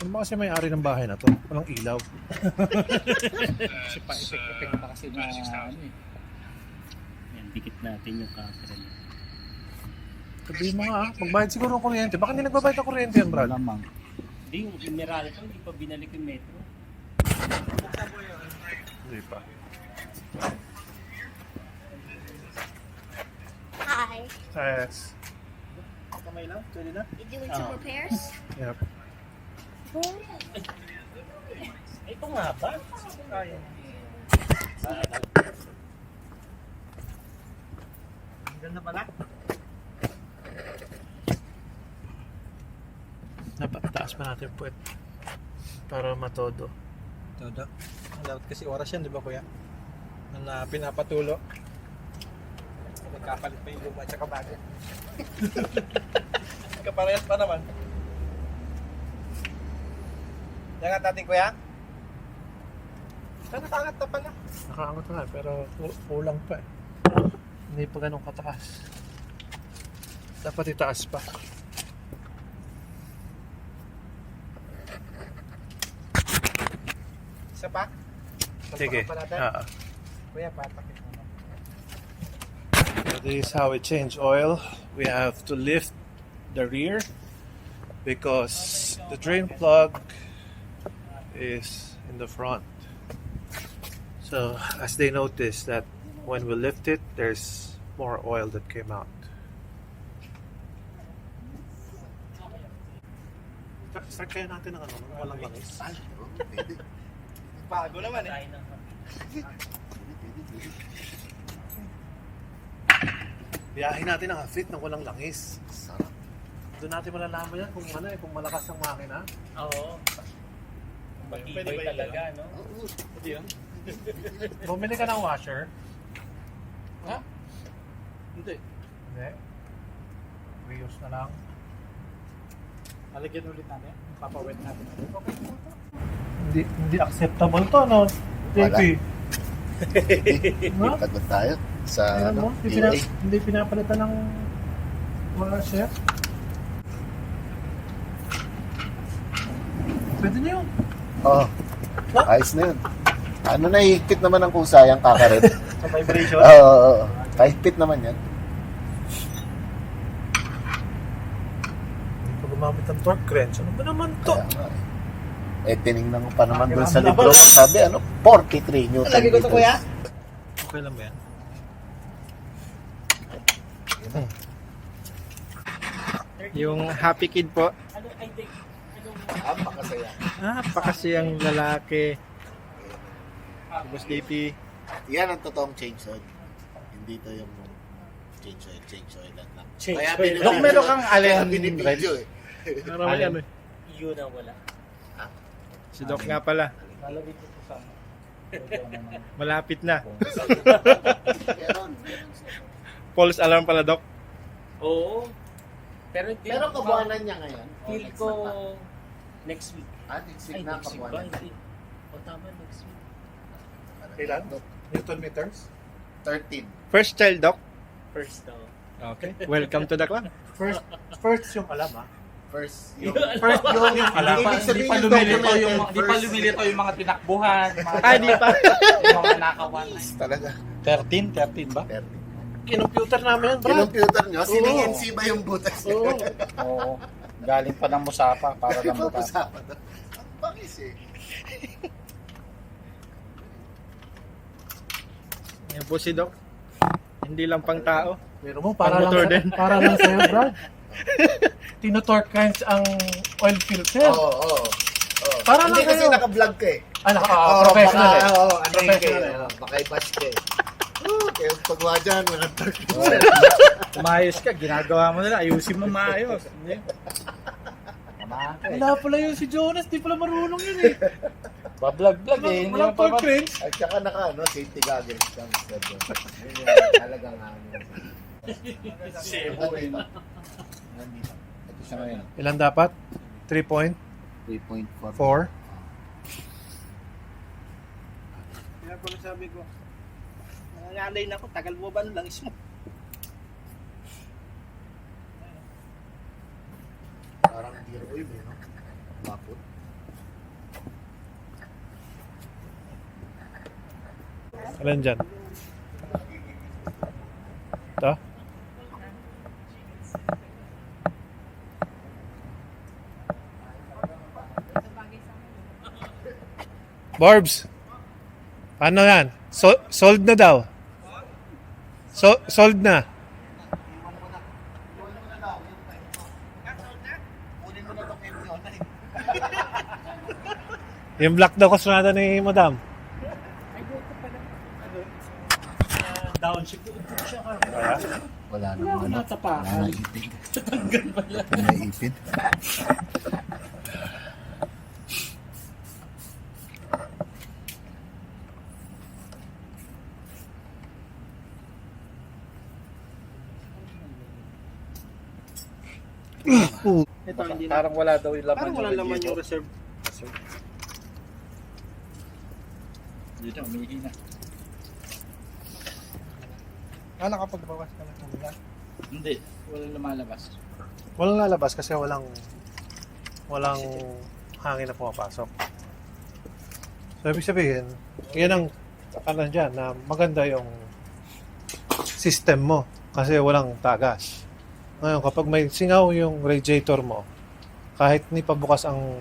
Ano ba kasi may-ari ng bahay na to? Walang ilaw. Kasi pa-effect pa kasi na ano eh. Yan, dikit natin yung camera niya. Sabihin mo nga, magbayad siguro ng kuryente. Baka hindi nagbabayad ng kuryente yan, Brad. Lamang. Hindi, yung Meralco, hindi pa binalik yung metro. Hindi pa. Hi. Yes. Kamay lang, pwede na. You doing some repairs? Yep. Ito nga ba? Kaya. Ganda pala. Dapat taas pa natin puwet. Para matodo. Todo. Dapat kasi oras yan, di ba kuya? Na pinapatulo. Nagkapalit pa yung luma at saka bago. Kaparehas pa naman. Yan nga natin kuya. Nakaangat na pala. Nakaangat na pero kulang pa eh. Hindi pa ganun kataas. Dapat itaas pa. Isa pa? Sige. Ah. Kuya, patakit mo. So this is how we change oil. We have to lift the rear because the drain plug is in the front. So as they notice that when we lift it, there's more oil that came out. Start kaya natin ng ano, walang langis. Bago naman eh. Biyahin natin ang fit ng walang langis. Sarap. Doon natin malalaman yan kung ano eh, kung malakas ang makina. Oo. Matibay talaga, no? Pwede yun? Bumili ka ng washer. Ha? Hindi. Hindi. Reuse na lang. Alagyan ulit natin. Papawet natin. Okay. Hindi acceptable to, no? JP. No? Pagod tayo sa Ano mo? PA. Hindi pinapalitan ng mga chef. Pwede na yun. Oo. Ayos na yun. Ano na, higpit naman ang kusayang kakaret. Sa vibration. Oo. Higpit naman yan. Hindi pa gumamit ng torque wrench. Ano ba naman to? Kaya nga eh. Tinignan ko pa naman doon sa libro. Sabi, 43 Newton Lagi ko to kuya. Okay lang ba yan? Yung happy kid po. Ano, I think, Napakasaya. Napakasiyang lalaki. Si Boss DP. Yan ang totoong change oil. Hindi to yung change oil lang. Change Kaya oil. binibidyo- Dok, meron kang allen kaya binibidyo eh. Marami yan eh. yun ang wala. Si Doc nga pala. Malapit na. Meron. False alarm pala, Doc. Oo. Pero hindi. Pero kabuanan niya ngayon. Feel Next ko month na. next week. Next Ay, week na next week ba? kabuanan. Hindi. O tama, next week. Kailan? Newton meters? 13. First child, Doc. First daw. Okay. Welcome to the club. First yung alam ha. First First yung alam. Ibig sabihin yung Di pa lumilito yung mga tinakbuhan, mga, Ay, di pa. yung mga nakawan. talaga. 13 ba? 13. Kinomputer namin yan, Brad. Kinomputer nyo? Sining-NC ba yung butas? Oo. Oo. Galing pa ng Musapa para lang bukas. Pag-usapan to. Ang bangis eh. Yan po si Doc. Hindi lang pang tao. Pero mo, para lang, Motor din. para lang sa'yo, Brad. Tino-torque wrench ang oil filter. Oo. Para Hindi lang kasi kayo. naka-vlog ka eh. Professional eh. Oo, ano yun Professional kayo. eh. Baka i-bash ka eh. Kaya pagwa dyan, mga torque. Umayos ka, ginagawa mo nila. Ayusin mo maayos. Hindi. Wala pala yun si Jonas. Di pala marunong yun eh. Bablog-vlog eh. Hindi Walang mo pa torque wrench. At saka safety goggles. Yun yung talagang Sebo eh. Nandito. Ito siya ngayon. Ilan dapat? 3.4? 3.4. Kaya po sabi ko, nangangalay na ako, tagal mo ba ang langis mo? Parang beer oil eh, no? Mapot. Alin dyan? Ito? Barbs, paano yan? Sold na daw. Sold na. Yung black daw kasunada ni Madam. Downshift ko siya ka. Wala nang ano. Natapakan. Wala nang ipid. Wala nang ipid. Ito, hindi na. Parang wala daw yung laman. Parang wala naman yung reserve. Dito, umihina. Nakapagbawas ka ng kanila? Hindi, walang lumalabas. Walang lalabas kasi walang hangin na pumapasok. So, ibig sabihin, yan ang ano dyan, na maganda yung system mo kasi walang tagas. Ngayon, kapag may singaw yung radiator mo, kahit ni pabukas ang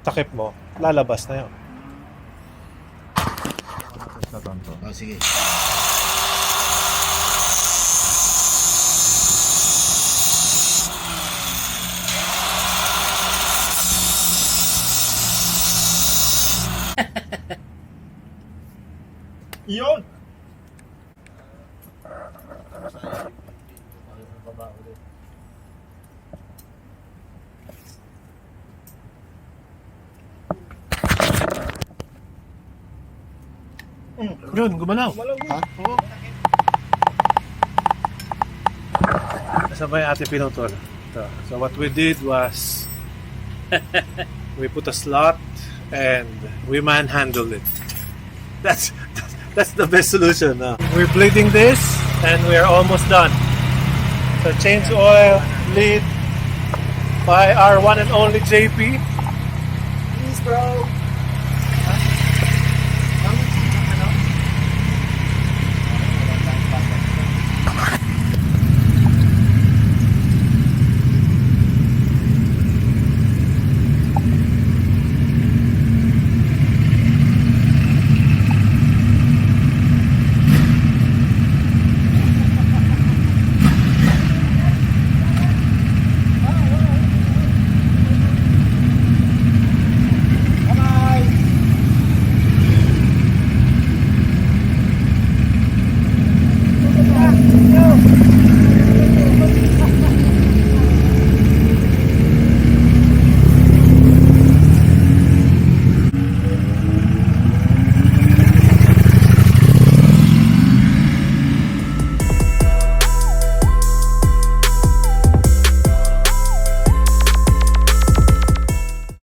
takip mo, lalabas na yun. Oh, sige. Yun! Yun, gumalaw. Ha? Sabay ate pinutol. Ito. So what we did was we put a slot and we manhandled it. That's the best solution. We're bleeding this and we're almost done. So change oil, lead by our one and only JP. Please, bro.